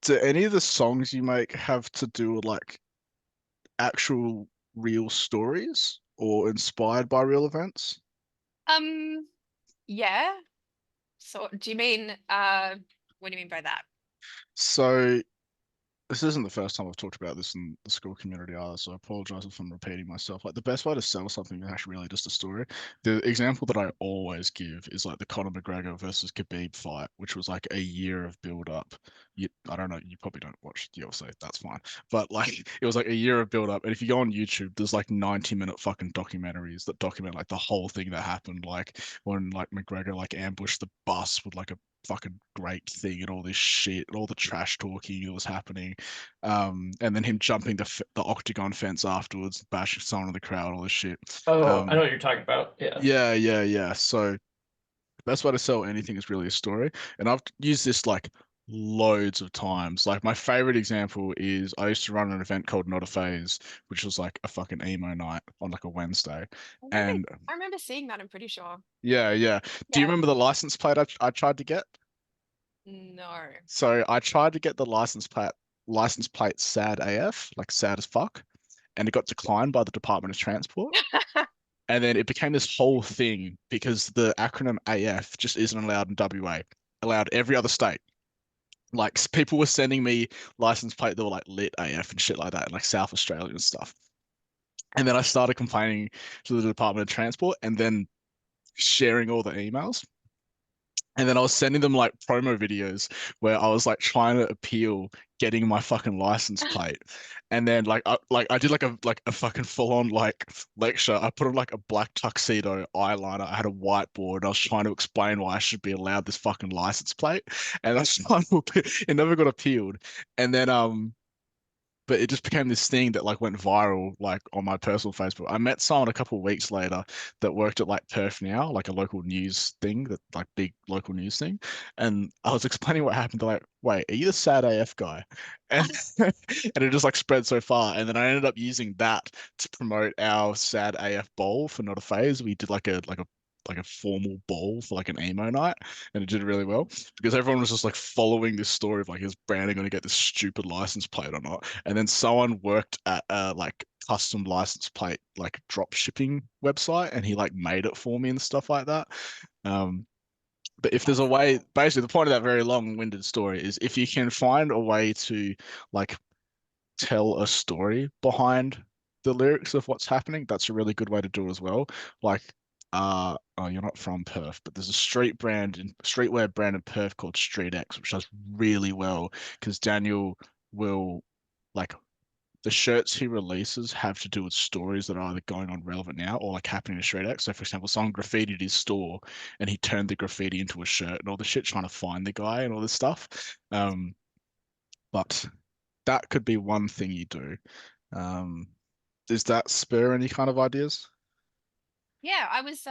Do any of the songs you make have to do with like actual real stories or inspired by real events? Um, yeah. So do you mean what do you mean by that? So this isn't the first time I've talked about this in the school community either, so I apologize if I'm repeating myself. Like the best way to sell something is actually really just a story. The example that I always give is like the Conor McGregor versus Khabib fight, which was like a year of build up. I don't know, you probably don't watch the UFC, that's fine. But like it was like a year of build up. And if you go on YouTube, there's like 90-minute fucking documentaries that document like the whole thing that happened. Like when like McGregor like ambushed the bus with like a fucking great thing and all this shit and all the trash talking that was happening, and then him jumping the octagon fence afterwards, bashing someone in the crowd, all this shit. Oh, I know Um, what you're talking about. Yeah. yeah. So best way to sell anything is really a story, and I've used this like loads of times. Like my favorite example is I used to run an event called Not a Phase, which was like a fucking emo night on like a Wednesday, I remember and I remember seeing that, I'm pretty sure. yeah. Do you Yeah. remember the license plate I tried to get? No. So I tried to get the license plate sad AF, like sad as fuck, and it got declined by the Department of Transport. And then it became this whole thing because the acronym AF just isn't allowed in WA, allowed every other state. Like people were sending me license plate that were like lit AF and shit like that, in like South Australia and stuff. And then I started complaining to the Department of Transport and then sharing all the emails. And then I was sending them like promo videos where I was like trying to appeal getting my fucking license plate. And then I did like a fucking full on like lecture. I put on like a black tuxedo eyeliner. I had a whiteboard. I was trying to explain why I should be allowed this fucking license plate. And that's trying to it never got appealed. And then but it just became this thing that like went viral like on my personal Facebook. I met someone a couple of weeks later that worked at like Perth Now, like a local news thing, that like big local news thing. And I was explaining what happened. They're like, wait, are you the sad AF guy? And and it just like spread so far. And then I ended up using that to promote our sad AF bowl for Not a Phase. We did like a formal bowl for like an emo night, and it did really well because everyone was just like following this story of like, is Brandon going to get this stupid license plate or not? And then someone worked at a like custom license plate like drop shipping website, and he like made it for me and stuff like that. Um, but if there's a That's way, cool. basically the point of that very long-winded story is if you can find a way to like tell a story behind the lyrics of what's happening, that's a really good way to do it as well. Like, oh, you're not from Perth, but there's a streetwear brand in Perth called Street X, which does really well because Daniel will like the shirts he releases have to do with stories that are either going on relevant now or like happening to Street X. So, for example, someone graffitied his store and he turned the graffiti into a shirt and all the shit trying to find the guy and all this stuff. But that could be one thing you do. Um, does that spur any kind of ideas? Yeah, I was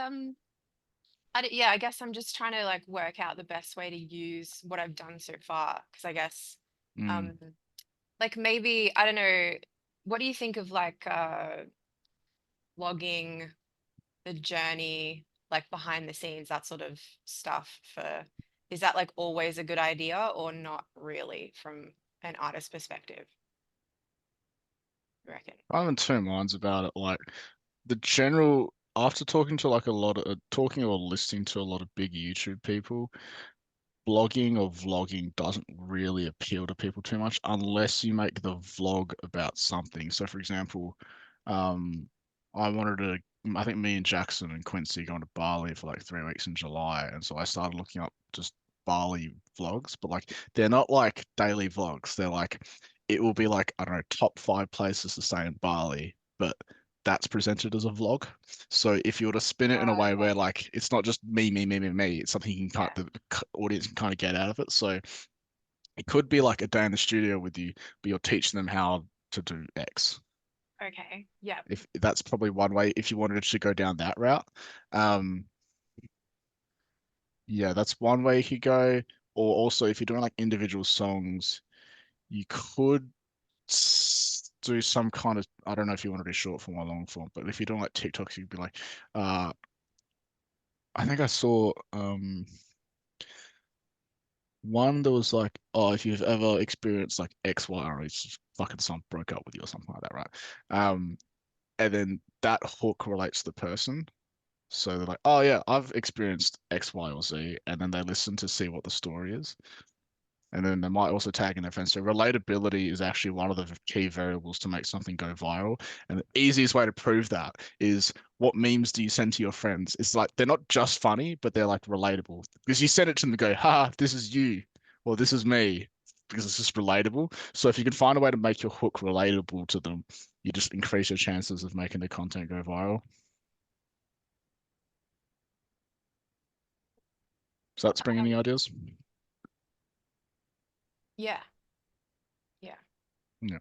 yeah, I guess I'm just trying to like work out the best way to use what I've done so far. Because I guess Mm. um like maybe I don't know, what do you think of like logging the journey, like behind the scenes, that sort of stuff for is that like always a good idea or not really from an artist perspective, you reckon? I'm in two minds about it. Like the general, after talking to like a lot of talking or listening to a lot of big YouTube people, blogging or vlogging doesn't really appeal to people too much unless you make the vlog about something. So, for example, um, I wanted to, I think me and Jackson and Quincy going to Bali for like 3 weeks in July, and so I started looking up just Bali vlogs, but like they're not like daily vlogs. They're like it will be like I don't know, top 5 places to stay in Bali, but that's presented as a vlog. So if you were to spin it in a way where Okay. like it's not just me, it's something you can kind Yeah. the audience can kind of get out of it. So it could be like a day in the studio with you, but you're teaching them how to do X. Okay. Yeah. If that's probably one way, if you wanted to go down that route, um, yeah, that's one way you could go. Or also, if you're doing like individual songs, you could do some kind of, I don't know if you want to do short form or long form, but if you're doing like TikToks, you'd be like, I think I saw One that was like, oh, if you've ever experienced like X, Y, or it's just fucking someone broke up with you or something like that, right? And then that hook relates to the person. So they're like, oh yeah, I've experienced X, Y, or Z, and then they listen to see what the story is. And then they might also tag in their friends. So relatability is actually one of the key variables to make something go viral. And the easiest way to prove that is what memes do you send to your friends? It's like they're not just funny, but they're like relatable. Because you send it to them and go, ha, this is you, or this is me, because it's just relatable. So if you can find a way to make your hook relatable to them, you just increase your chances of making the content go viral. Does that spring any Um, ideas? yeah, yeah. Yeah.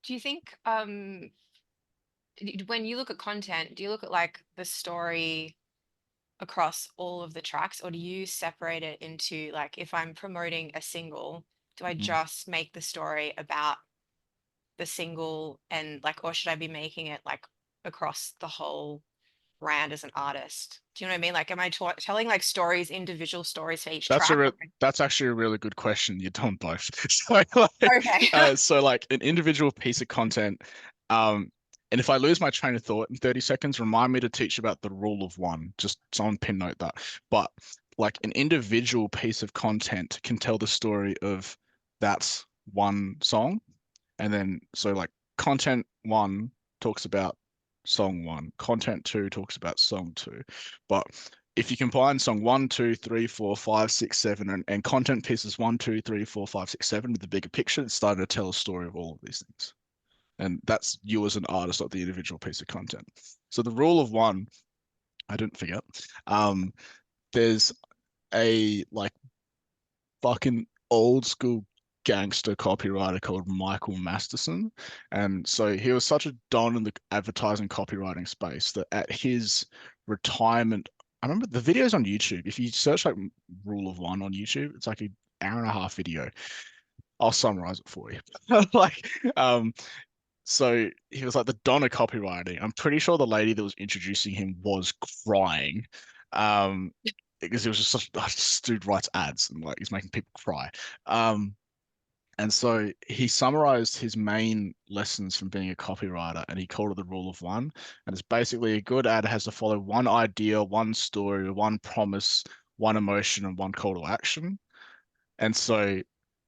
Do you think when you look at content, do you look at like the story across all of the tracks, or do you separate it into like if I'm promoting a single, do I Mhm. just make the story about the single and like, or should I be making it like across the whole brand as an artist? Do you know what I mean? Like, am I telling like stories, individual stories for each That's a track? real, that's actually a really good question. You're doing both. So like, Okay. so like an individual piece of content, um, and if I lose my train of thought in 30 seconds, remind me to teach about the rule of one. Just someone pin note that. But like an individual piece of content can tell the story of that's one song. And then so like content one talks about song one, content two talks about song two. But if you combine song one, two, three, four, five, six, seven, and content pieces one, two, three, four, five, six, seven with the bigger picture, it's starting to tell a story of all of these things. And that's you as an artist, not the individual piece of content. So the rule of one, I didn't forget. Um, there's a like fucking old school gangster copywriter called Michael Masterson. And so he was such a don in the advertising copywriting space that at his retirement, I remember the videos on YouTube. If you search like Rule of One on YouTube, it's like an hour and a half video. I'll summarize it for you. Like, so he was like the don of copywriting. I'm pretty sure the lady that was introducing him was crying. Um, because it was just such this dude writes ads and like he's making people cry. Um, and so he summarized his main lessons from being a copywriter and he called it the rule of one. And it's basically a good ad has to follow one idea, one story, one promise, one emotion, and one call to action. And so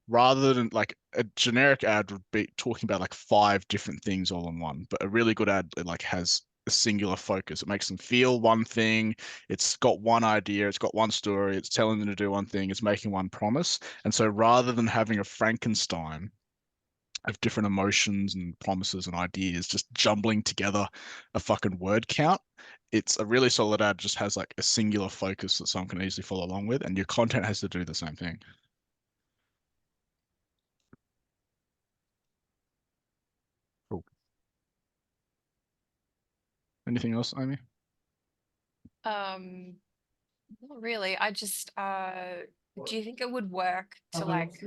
rather than like a generic ad would be talking about like five different things all in one, but a really good ad it like has a singular focus. It makes them feel one thing. It's got one idea. It's got one story. It's telling them to do one thing. It's making one promise. And so rather than having a Frankenstein of different emotions and promises and ideas just jumbling together a fucking word count, it's a really solid ad. Just has like a singular focus that someone can easily follow along with, and your content has to do the same thing. Cool. Anything else, Amy? Um, Not really. I just do you think it would work to like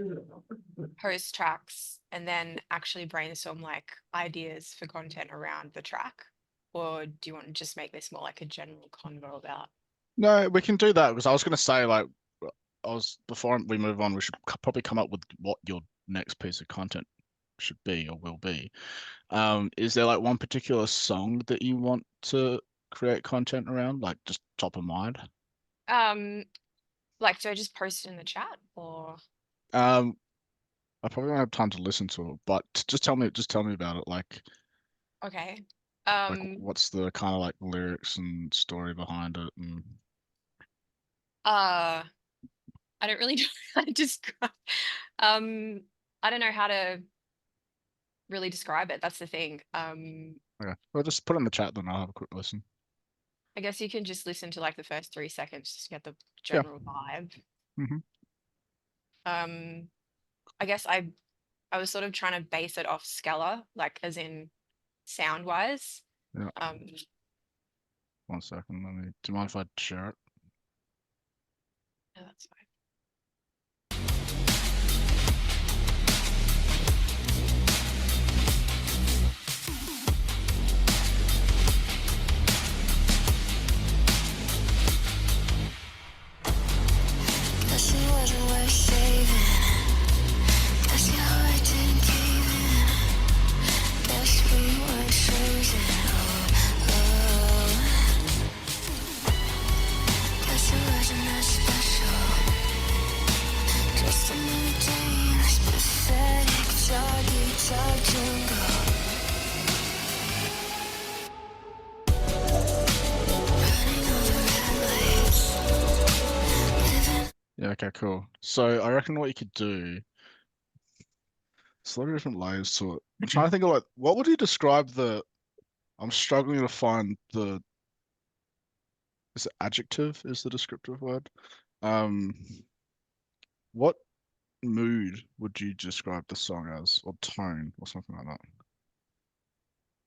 post tracks and then actually brainstorm like ideas for content around the track? Or do you want to just make this more like a general convo about? No, we can do that because I was going to say like I was before we move on, we should probably come up with what your next piece of content should be or will be. Is there like one particular song that you want to create content around, like just top of mind? Um, like do I just post it in the chat or Um, I probably won't have time to listen to it, but just tell me about it. okay. Like Um, what's the kind of like lyrics and story behind it, and uh I don't really know how to describe um I don't know how to really describe it. That's the thing. okay, well just put it in the chat, then I'll have a quick listen. I guess you can just listen to like the first 3 seconds just to get the Yeah. general vibe. Hmm. Um, I guess I was sort of trying to base it off Scala, like as in sound wise. Yeah. Um, 1 second. Do you mind if I share it? no, that's fine.可惜我只为 Okay, cool. So I reckon what you could do, there's a lot of different layers to it. I'm trying to think of like, what would you describe the, I'm struggling to find the, is it adjective is the descriptive word? Um, what mood would you describe the song as, or tone, or something like that?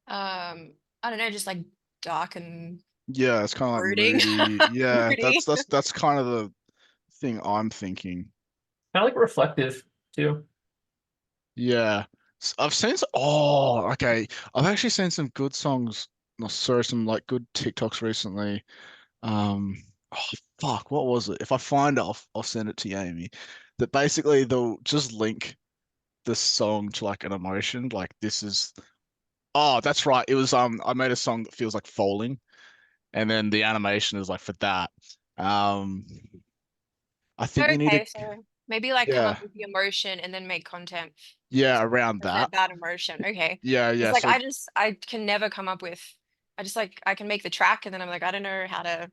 I don't know, just like dark and Yeah, it's kind of like brooding. moody. Yeah, Moody. that's kind of the thing I'm thinking. Kind of like reflective too. Yeah, I've seen some. Oh, okay. I've actually seen some good songs. No, sorry, some like good TikToks recently. Um, oh, fuck, what was it? If I find it, I'll send it to you, Amy. That basically they'll just link the song to like an emotion. Like this is. Oh, that's right. It was I made a song that feels like falling, and then the animation is like for that. Um, I think you need to. Okay, so maybe like come Yeah, up with the emotion and then make content yeah, to around that. present that emotion. Okay. Yeah, It's yeah. like So I can never come up with I just like I can make the track and then I'm like, I don't know how to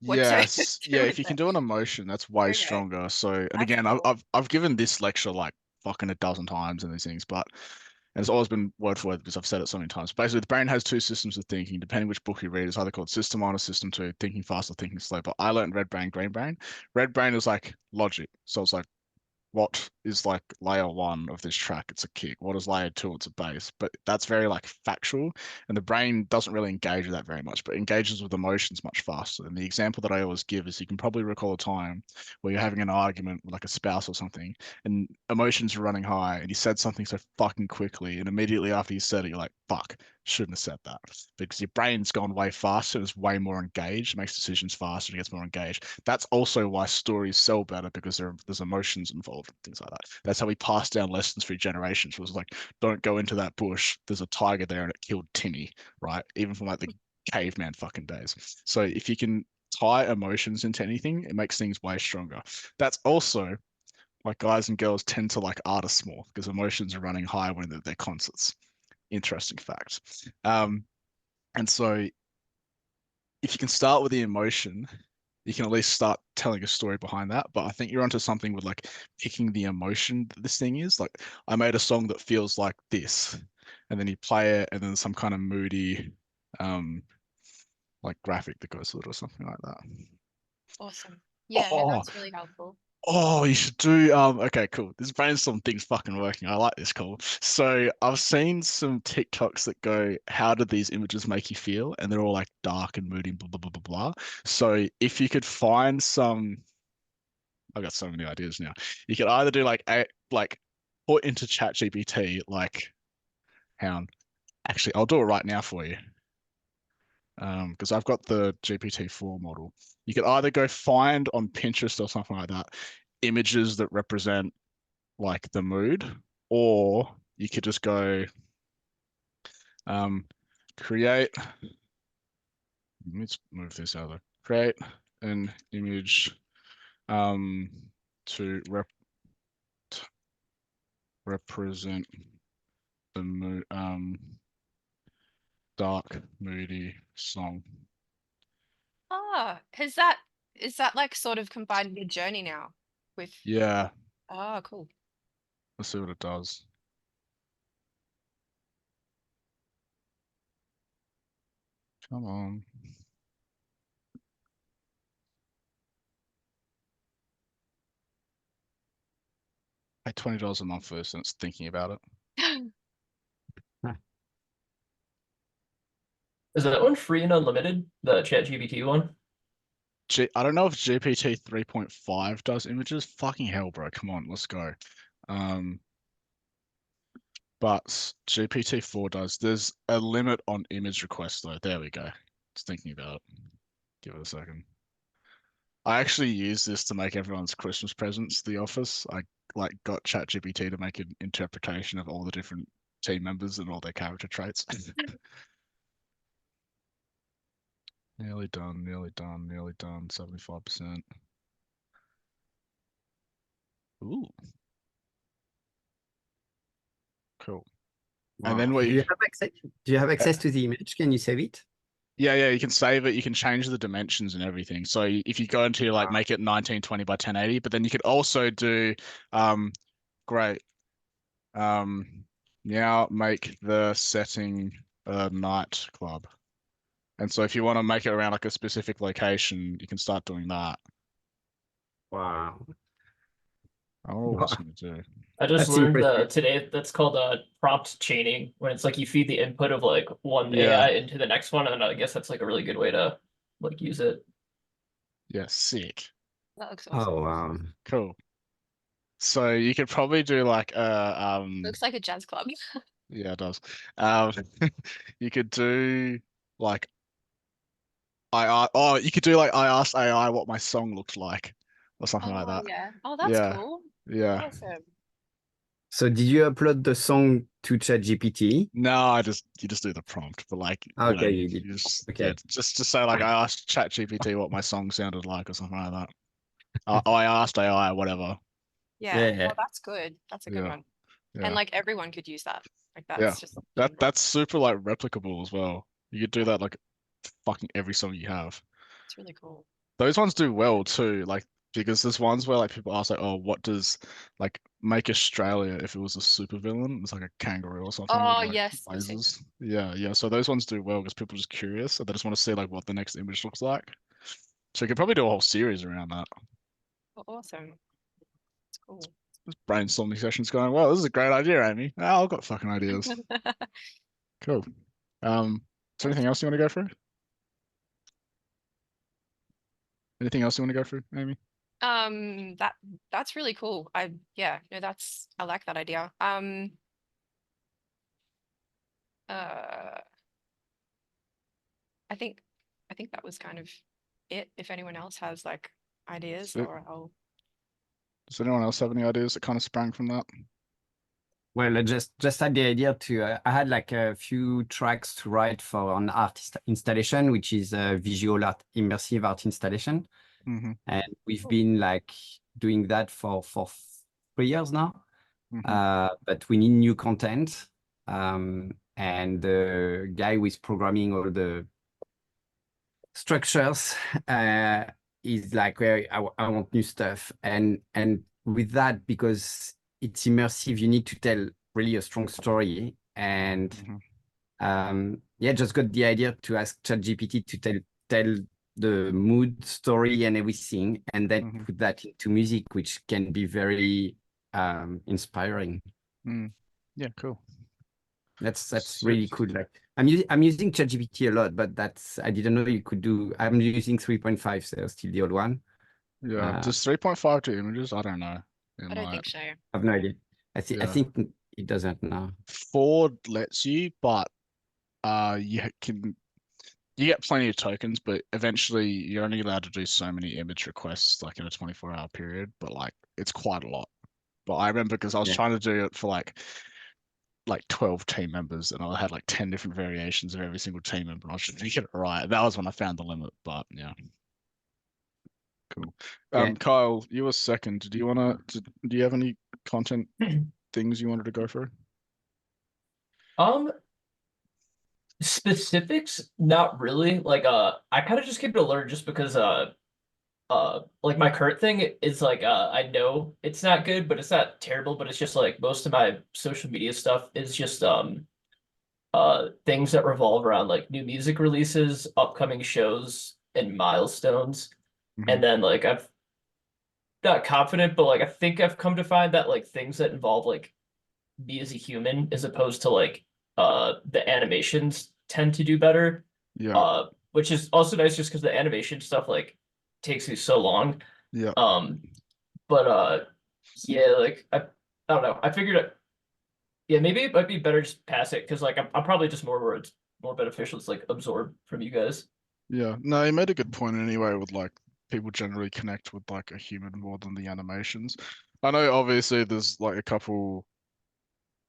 what to yes, do yeah, if with you can it. do an emotion, that's way Okay. stronger. So, and That's again, cool. I've given this lecture like fucking a dozen times and these things, but and it's always been word for word because I've said it so many times. Basically, the brain has two systems of thinking, depending which book you read. It's either called system one or system two, thinking fast or thinking slow. But I learned red brain, green brain. Red brain is like logic. So it's like what is like layer one of this track? It's a kick. What is layer two? It's a bass. But that's very like factual, and the brain doesn't really engage with that very much, but engages with emotions much faster. And the example that I always give is you can probably recall a time where you're having an argument with like a spouse or something, and emotions are running high, and you said something so fucking quickly, and immediately after you said it, you're like, fuck, shouldn't have said that. Because your brain's gone way faster, and it's way more engaged, it makes decisions faster, and it gets more engaged. That's also why stories sell better because there's emotions involved and things like that. That's how we pass down lessons through generations. Was like, don't go into that bush. There's a tiger there and it killed Timmy, right? Even from like the caveman fucking days. So if you can tie emotions into anything, it makes things way stronger. That's also why guys and girls tend to like artists more because emotions are running high when they're at their concerts. Interesting fact. And so if you can start with the emotion, you can at least start telling a story behind that. But I think you're onto something with like picking the emotion that this thing is. Like I made a song that feels like this, and then you play it, and then some kind of moody, um, like graphic that goes with it or something like that. Awesome. Yeah, no, Oh, that's really helpful. oh, you should do okay, cool. This brainstorm thing's fucking working. I like this call. So I've seen some TikToks that go, how did these images make you feel? And they're all like dark and moody and blah blah blah blah blah. So if you could find some, I've got so many ideas now. You could either do like a like put into chat GPT like hound. Actually, I'll do it right now for you. Because I've got the GPT-4 model. You could either go find on Pinterest or something like that images that represent like the mood, or you could just go um, create. Let's move this out of there. Create an image um, to represent the mood, dark, moody song. Ah, is that like sort of combined your journey now with Yeah, oh cool. let's see what it does. Come on. Pay $20 a month first, and it's thinking about it. Is that one free and unlimited? The ChatGPT one? I don't know if GPT 3.5 does images. Fucking hell, bro. Come on, let's go. Um, but GPT-4 does. There's a limit on image requests though. There we go. Just thinking about it. Give it a second. I actually use this to make everyone's Christmas presents to the office. I like got ChatGPT to make an interpretation of all the different team members and all their character traits. Nearly done, nearly done, nearly done. 75%. Ooh, cool. And then Wow. we Do you have access to the image? Can you save it? Yeah, you can save it. You can change the dimensions and everything. So if you go into like Wow. make it 1920 by 1080, but then you could also do um great. Now make the setting a nightclub. And so if you want to make it around like a specific location, you can start doing that. Wow. Oh, what Wow. else can you do? I just That's learned impressive. today that's called prompt chaining, when it's like you feed the input of like one Yeah, AI into the next one, and I guess that's like a really good way to like use it. yeah, sick. That looks awesome. Oh, wow. Cool. So you could probably do like Looks like a jazz club. yeah, it does. Um you could do like you could do like I asked AI what my song looked like or something like Oh that. yeah. Oh, that's Yeah, cool. yeah. Awesome. So did you upload the song to ChatGPT? No, you just do the prompt, but like Okay, you, you did. you just yeah, Okay. just say like I asked ChatGPT what my song sounded like or something like that. I asked AI whatever. Yeah. Yeah. Oh, that's good. That's a good Yeah, one. And yeah, like everyone could use that. Like yeah. that's just general. That's super like replicable as well. You could do that like fucking every song you have. It's really cool. Those ones do well too, like because there's ones where like people ask like, oh, what does like make Australia if it was a supervillain? It's like a kangaroo or something with Oh like yes, I've seen that. lasers. Yeah. So those ones do well because people are just curious, so they just want to see like what the next image looks like. So you could probably do a whole series around that. Oh, awesome. It's cool. This brainstorming session's going well. This is a great idea, Amy. I've got fucking ideas. Cool. Is there anything else you want to go through? Anything else you want to go through, Amy? That's really cool. Yeah, no, I like that idea. Uh I think I think that was kind of it. If anyone else has like ideas, So, or I'll does anyone else have any ideas that kind of sprang from that? Well, I just had the idea to, I had like a few tracks to write for an artist installation, which is a visual art, immersive art installation. Mm-hmm. And we've been like doing that for 3 years now. Mm-hmm. But we need new content. And the guy who is programming all the structures is like, well, I want new stuff. And with that, because it's immersive, you need to tell really a strong story. And Mm-hmm. yeah, just got the idea to ask ChatGPT to tell the mood, story, and everything, and then Mm-hmm. put that into music, which can be very inspiring. Mm. Yeah, cool. That's Sick. really cool. Like I'm using ChatGPT a lot, but I didn't know you could do. I'm using 3.5, so still the old one. Yeah. Does 3.5 do images? I don't know. It I don't might. think so. I've no idea. I Yeah. think it doesn't now. Ford lets you, but you get plenty of tokens, but eventually you're only allowed to do so many image requests like in a 24-hour period, but like it's quite a lot. But I remember because I was Yeah. trying to do it for like 12 team members and I had like 10 different variations of every single team member. And I was just thinking, right. That was when I found the limit, but yeah, cool. Yeah. Kyle, you were second. Do you have any content things you wanted to go through? Um, Specifics, not really. Like I kind of just came to learn just because like my current thing is like I know it's not good, but it's not terrible, but it's just like most of my social media stuff is just things that revolve around like new music releases, upcoming shows, and milestones. Mm-hmm. And then like I've not confident, but like I think I've come to find that like things that involve like me as a human as opposed to like the animations tend to do better. Yeah, Which is also nice just because the animation stuff like takes me so long. yeah. Um but yeah, like I don't know. I figured yeah, maybe it might be better just pass it because like I'm probably just more where it's more beneficial to like absorb from you guys. Yeah, no, you made a good point anyway with like people generally connect with like a human more than the animations. I know obviously there's like a couple,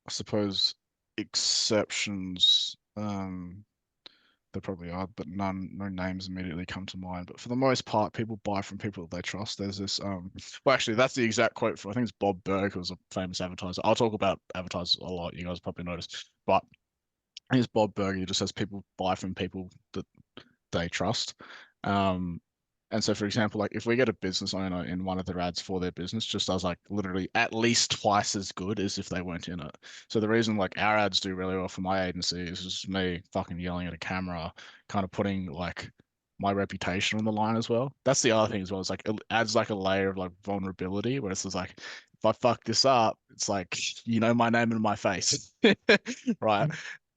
I suppose, exceptions. There probably are, but no names immediately come to mind. But for the most part, people buy from people that they trust. There's this well actually that's the exact quote for I think it's Bob Burg, who's a famous advertiser. I'll talk about advertisers a lot, you guys probably noticed. But He's Bob Burger. He just has people buy from people that they trust. And so, for example, like if we get a business owner in one of their ads for their business, just does like literally at least twice as good as if they weren't in it. So the reason like our ads do really well for my agency is just me fucking yelling at a camera, kind of putting like my reputation on the line as well. That's the other thing as well. It's like it adds like a layer of like vulnerability where it's just like if I fuck this up, it's like you know my name and my face, right?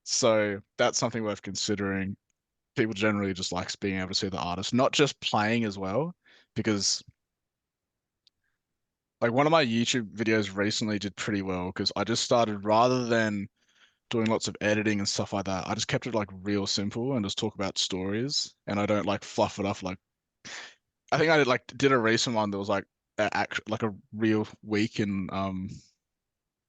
So that's something worth considering. People generally just likes being able to see the artist, not just playing as well, because like one of my YouTube videos recently did pretty well because I just started rather than doing lots of editing and stuff like that, I just kept it like real simple and just talk about stories and I don't like fluff it up like I think I did a recent one that was like like a real week in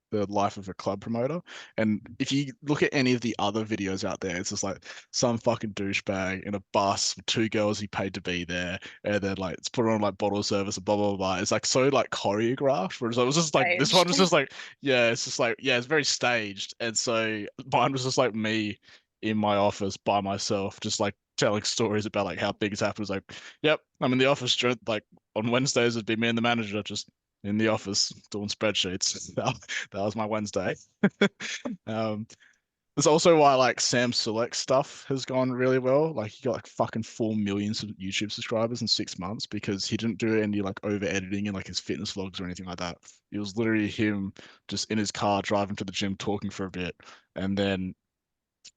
the life of a club promoter. And if you look at any of the other videos out there, it's just like some fucking douchebag in a bus with two girls he paid to be there, and then like it's put on like bottle service and blah blah blah. It's like so like choreographed. Whereas I was just like this one was just like yeah, it's just like yeah, it's very staged. And so mine was just like me in my office by myself, just like telling stories about like how things happen. It's like, yep, I'm in the office like on Wednesdays it'd be me and the manager just in the office doing spreadsheets. That was my Wednesday. um, that's also why like Sam Select stuff has gone really well. Like he got like fucking 4 million YouTube subscribers in 6 months because he didn't do any like over editing in like his fitness vlogs or anything like that. It was literally him just in his car driving to the gym talking for a bit and then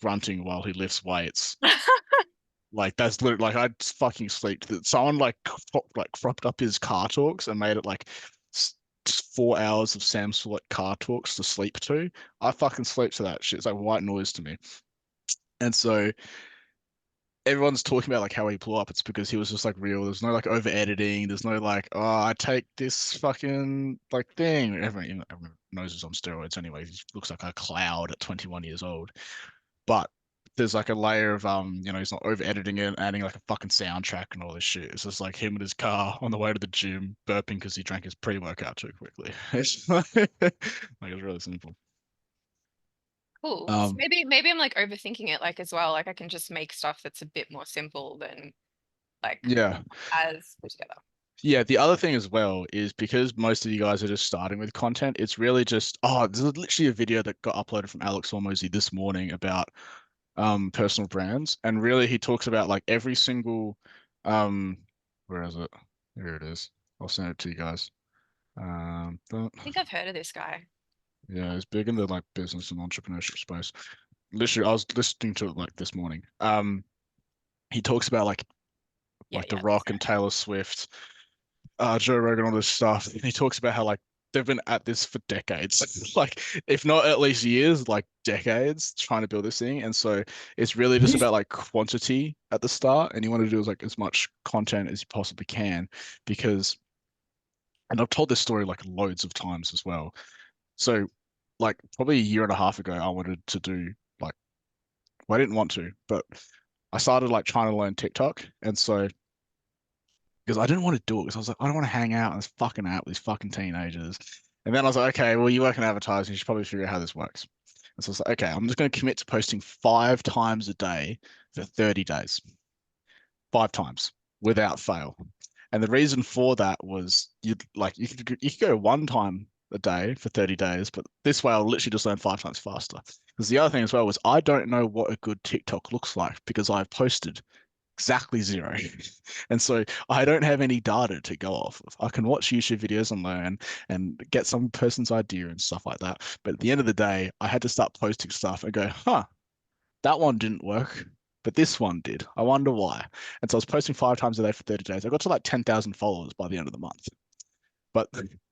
grunting while he lifts weights. Like that's literally like I fucking sleep. That someone like cropped up his car talks and made it like 4 hours of Sam Select car talks to sleep to. I fucking sleep to that shit. It's like white noise to me. And so everyone's talking about like how he blew up. It's because he was just like real. There's no like over editing. There's no like, oh, I take this fucking like thing. Everyone knows he's on steroids anyway. He looks like a cloud at 21 years old. But there's like a layer of he's not over editing it, adding like a fucking soundtrack and all this shit. It's just like him in his car on the way to the gym, burping because he drank his pre-workout too quickly. It's like it's really simple. Cool. So maybe I'm like overthinking it like as well. Like I can just make stuff that's a bit more simple than like Yeah. as put together. Yeah, the other thing as well is because most of you guys are just starting with content, it's really just there's literally a video that got uploaded from Alex Hormozy this morning about personal brands, and really he talks about like every single where is it? Here it is. I'll send it to you guys. I think I've heard of this guy. Yeah, he's big in the like business and entrepreneurship space. Literally, I was listening to it like this morning. He talks about like The Rock and Taylor Swift, Joe Rogan, all this stuff. And he talks about how like they've been at this for decades, like if not at least years, like decades, trying to build this thing. And so it's really just about like quantity at the start, and you want to do like as much content as you possibly can, because, and I've told this story like loads of times as well. So like probably a year and a half ago, I wanted to do like, well, I didn't want to, but I started like trying to learn TikTok, and so because I didn't want to do it because I was like, I don't want to hang out and fucking out with these fucking teenagers. And then I was like, okay, well, you work in advertising, you should probably figure out how this works. And so I was like, okay, I'm just going to commit to posting 5 times a day for 30 days, 5 times without fail. And the reason for that was you could go 1 time a day for 30 days, but this way I'll literally just learn 5 times faster. Because the other thing as well was I don't know what a good TikTok looks like because I've posted exactly 0. And so I don't have any data to go off of. I can watch YouTube videos and learn and get some person's idea and stuff like that. But at the end of the day, I had to start posting stuff and go, huh, that one didn't work, but this one did. I wonder why. And so I was posting 5 times a day for 30 days. I got to like 10,000 followers by the end of the month. But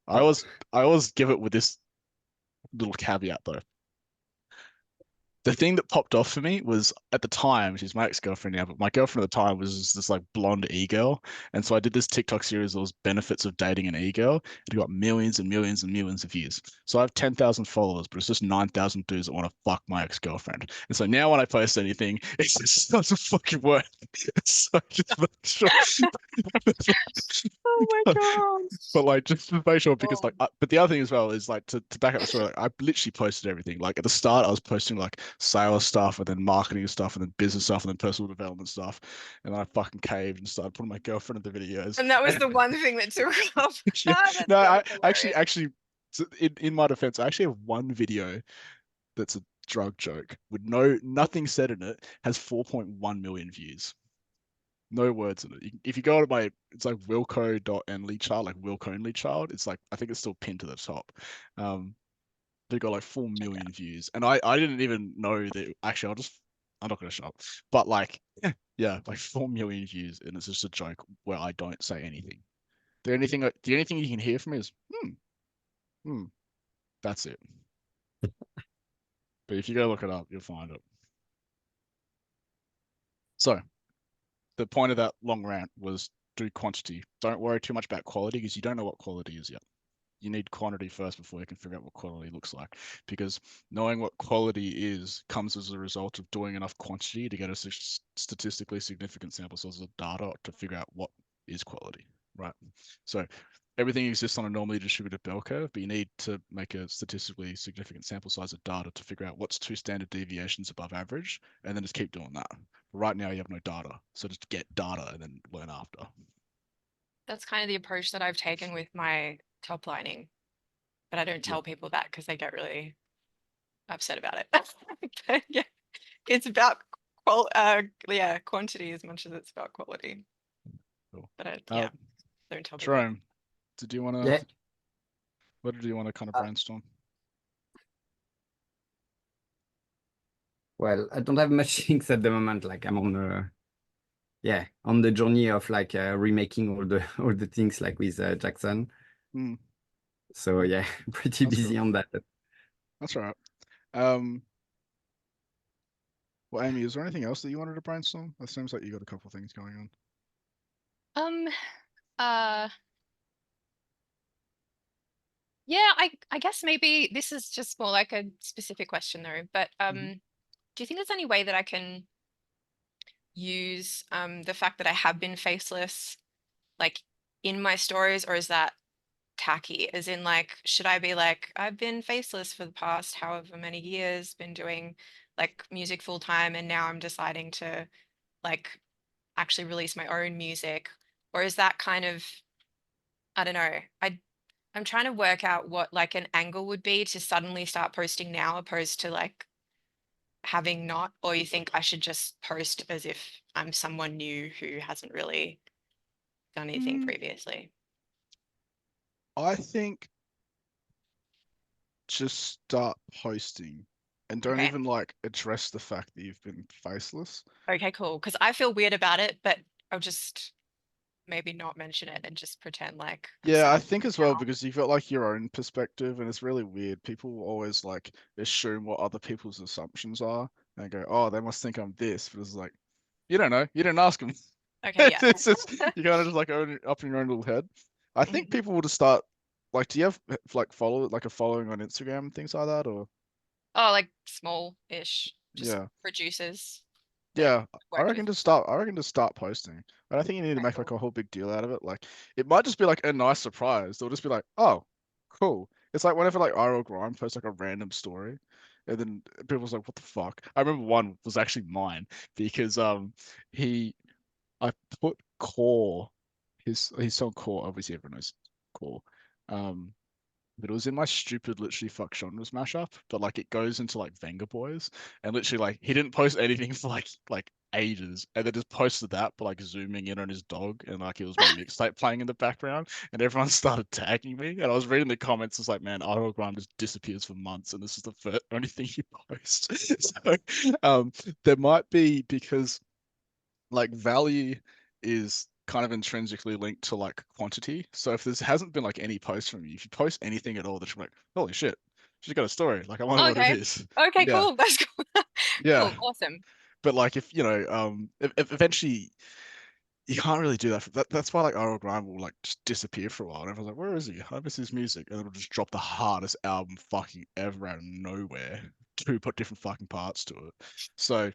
I always give it with this little caveat though. The thing that popped off for me was at the time, she's my ex-girlfriend now, but my girlfriend at the time was this like blonde e-girl. And so I did this TikTok series that was benefits of dating an e-girl. It got millions and millions and millions of views. So I have 10,000 followers, but it's just 9,000 dudes that want to fuck my ex-girlfriend. And so now when I post anything, it just doesn't fucking work. So I just make sure. Oh my god. But like just to make sure, because like but the other thing as well is like to back up the story, like, I literally posted everything. Like at the start I was posting like sales stuff, and then marketing stuff, and then business stuff, and then personal development stuff. And then I fucking caved and started putting my girlfriend in the videos. And that was the one thing that took off. Yeah. That's No, I hilarious. actually, in my defense, I actually have one video that's a drug joke with nothing said in it, has 4.1 million views. No words in it. If you go to it's like wilco.onlychild, like Wilco only child. It's like, I think it's still pinned to the top. They got like 4 million views, and I didn't even know that. Actually, I'm not gonna shut up. But like, yeah, like 4 million views, and it's just a joke where I don't say anything. The only thing you can hear from me is that's it. But if you go look it up, you'll find it. So the point of that long rant was do quantity. Don't worry too much about quality because you don't know what quality is yet. You need quantity first before you can figure out what quality looks like. Because knowing what quality is comes as a result of doing enough quantity to get a statistically significant sample size of data to figure out what is quality, right? So everything exists on a normally distributed bell curve, but you need to make a statistically significant sample size of data to figure out what's 2 standard deviations above average, and then just keep doing that. But right now you have no data, so just get data and then learn after. That's kind of the approach that I've taken with my top lining, but I don't tell people that because they get really upset about it. But yeah, it's about quantity as much as it's about quality. Cool. But don't tell people. Jerome, did you want to? Yeah. What did you want to kind of brainstorm? Well, I don't have much things at the moment. Like I'm on the journey of like remaking all the things like with Jackson. So yeah, pretty That's busy cool. on that. That's all right. Well, Amy, is there anything else that you wanted to brainstorm? It seems like you got a couple of things going on. Yeah, I guess maybe this is just more like a specific question though, but do you think there's any way that I can use the fact that I have been faceless like in my stories, or is that tacky? As in, like, should I be like, I've been faceless for the past however many years, been doing like music full time, and now I'm deciding to like actually release my own music? Or is that kind of, I don't know, I'm trying to work out what like an angle would be to suddenly start posting now opposed to like having not, or you think I should just post as if I'm someone new who hasn't really done anything previously? I think just start posting and don't even like address the fact that you've been faceless. Okay, cool. Because I feel weird about it, but I'll just maybe not mention it and just pretend like Yeah, I think as well, because you've got like your own perspective and it's really weird. People always like assume what other people's assumptions are and go, oh, they must think I'm this. But it's like, you don't know. You didn't ask them. Okay, yeah. It's just, you kind of just like own it up in your own little head. I think people will just start like, do you have like a following on Instagram and things like that, or? Oh, like small-ish, just Yeah. producers. Yeah, I work reckon with. to start posting. I don't think you need to Okay, make like cool. a whole big deal out of it. Like it might just be like a nice surprise. They'll just be like, oh, cool. It's like whenever like Iroh Grime posts like a random story, and then people's like, what the fuck? I remember one was actually mine because I put Core, his song Core, obviously everyone knows Core. But it was in my stupid literally fuck genres mashup, but like it goes into like Venga Boys, and literally like he didn't post anything for like ages, and then just posted that, but like zooming in on his dog, and like it was my mixtape playing in the background, and everyone started tagging me, and I was reading the comments, it's like, man, Idle Grind just disappears for months, and this is the only thing he posts. So there might be, because like value is kind of intrinsically linked to like quantity. So if there hasn't been like any posts from you, if you post anything at all, that you're like, holy shit, she's got a story. Like I wonder what it is. Okay, Yeah. cool. That's cool. Yeah. Cool, awesome. But like if if eventually you can't really do that. That's why like Oral Grime will like just disappear for a while. And everyone's like, where is he? I miss his music. And it'll just drop the hardest album fucking ever out of nowhere. To put different fucking parts to it. So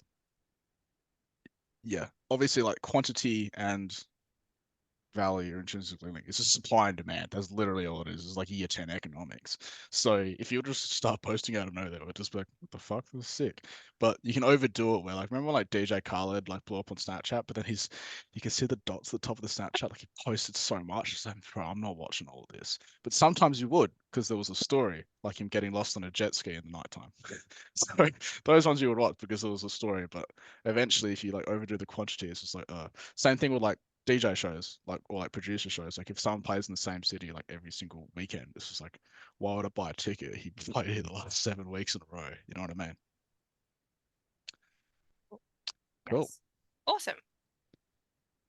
yeah, obviously like quantity and value or intrinsically linked. It's just supply and demand. That's literally all it is. It's like year 10 economics. So if you just start posting out of nowhere, it would just be like, what the fuck? This is sick. But you can overdo it where like remember like DJ Khaled like blew up on Snapchat, but then you can see the dots at the top of the Snapchat, like he posted so much. It's like, bro, I'm not watching all of this. But sometimes you would, because there was a story, like him getting lost on a jet ski in the nighttime. So those ones you would watch because there was a story. But eventually if you like overdo the quantity, it's just like same thing with like DJ shows, like or like producer shows. Like if someone plays in the same city like every single weekend, it's just like, why would I buy a ticket? He played here the last 7 weeks in a row. You know what I mean? Cool. Yes. Awesome.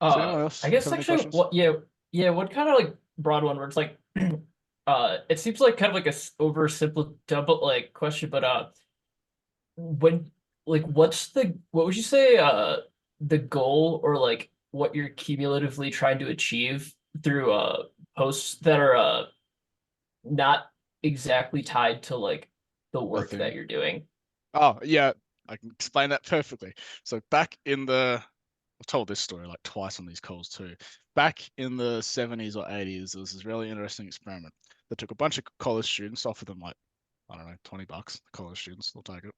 Does anyone else I guess have any actually, questions? what what kind of like broad one where it's like, it seems like kind of like a oversimple double like question, but when like what would you say the goal or like what you're cumulatively trying to achieve through posts that are not exactly tied to like the work thing. that you're doing? Oh yeah, I can explain that perfectly. So back in I've told this story like twice on these calls too. Back in the 70s or 80s, there was this really interesting experiment that took a bunch of college students, offered them like, I don't know, $20, college students, they'll take it.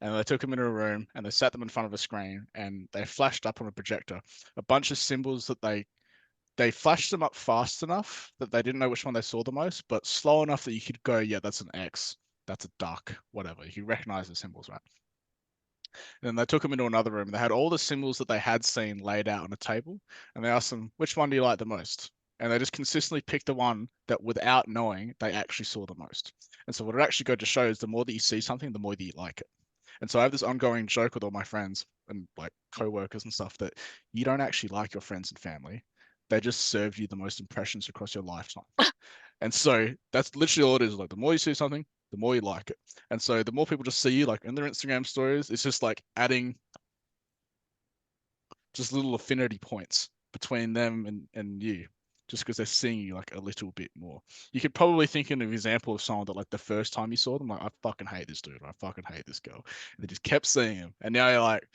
And they took them into a room and they sat them in front of a screen and they flashed up on a projector a bunch of symbols that they flashed them up fast enough that they didn't know which one they saw the most, but slow enough that you could go, yeah, that's an X, that's a duck, whatever. You could recognize the symbols, right? And then they took them into another room. They had all the symbols that they had seen laid out on a table, and they asked them, which one do you like the most? And they just consistently picked the one that, without knowing, they actually saw the most. And so what it actually goes to show is the more that you see something, the more that you like it. And so I have this ongoing joke with all my friends and like co-workers and stuff that you don't actually like your friends and family. They just served you the most impressions across your lifetime. And so that's literally all it is. Like the more you see something, the more you like it. And so the more people just see you like in their Instagram stories, it's just like adding just little affinity points between them and you, just because they're seeing you like a little bit more. You could probably think in an example of someone that like the first time you saw them, like, I fucking hate this dude, or I fucking hate this girl. And they just kept seeing him. And now you're like,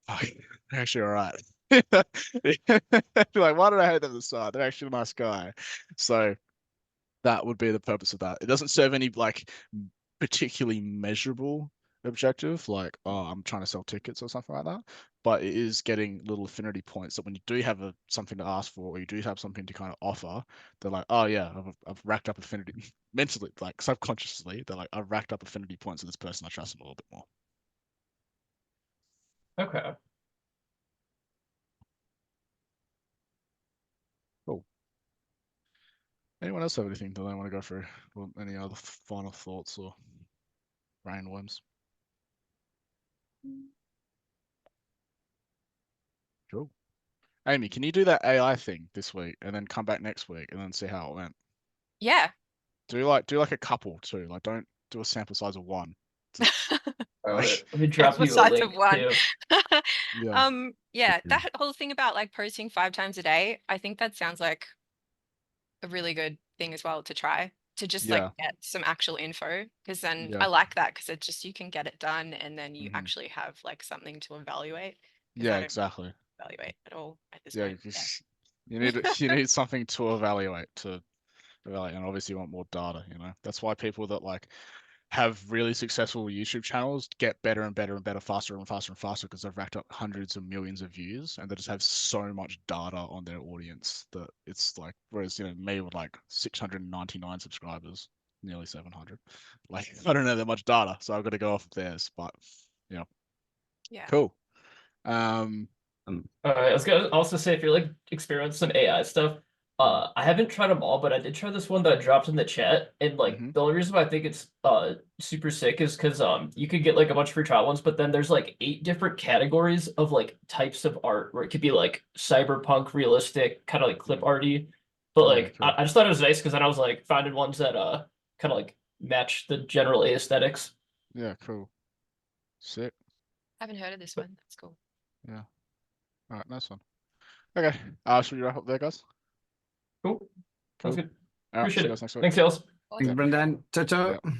fuck, they're actually all right. Like, why did I hate them at the start? They're actually a nice guy. So that would be the purpose of that. It doesn't serve any like particularly measurable objective, like, oh, I'm trying to sell tickets or something like that. But it is getting little affinity points that when you do have something to ask for, or you do have something to kind of offer, they're like, oh yeah, I've racked up affinity mentally, like subconsciously. They're like, I've racked up affinity points with this person. I trust them a little bit more. Okay. Cool. Anyone else have anything that they want to go through? Or any other final thoughts or brainworms? Cool. Amy, can you do that AI thing this week and then come back next week and then see how it went? Yeah. Do like a couple too. Like don't do a sample size of one. Like, Let me drop you a Besides of link one. too. yeah. Yeah, that whole thing about like posting 5 times a day, I think that sounds like a really good thing as well to try to just like Yeah. get some actual info, because then Yeah. I like that because it just you can get it done and then you Mhm. actually have like something to evaluate, because Yeah, I don't exactly. evaluate at all at this Yeah, point. Yeah. you need something to evaluate and obviously you want more data, you know. That's why people that like have really successful YouTube channels get better and better and better, faster and faster and faster, because they've racked up hundreds of millions of views and they just have so much data on their audience that it's like, whereas, you know, me with like 699 subscribers, nearly 700, like I don't have that much data, so I've got to go off of theirs. But you know, Yeah. cool. I was gonna also say if you're like experiencing some AI stuff, I haven't tried them all, but I did try this one that I dropped in the chat, and like Mhm. the only reason why I think it's super sick is because you could get like a bunch of free trial ones, but then there's like 8 different categories of like types of art where it could be like cyberpunk, realistic, kind of like clip arty, but Yeah, like cool. I just thought it was nice because then I was like finding ones that kind of like match the general aesthetics. Yeah, cool. Sick. I haven't heard of this one. That's cool. Yeah. All right, nice one. Okay. Should we wrap up there, guys? Cool. Sounds Cool. good. All right, see Appreciate you it. guys next week. Thanks, Alice. Thanks, Brendan. Ciao, ciao. Yeah.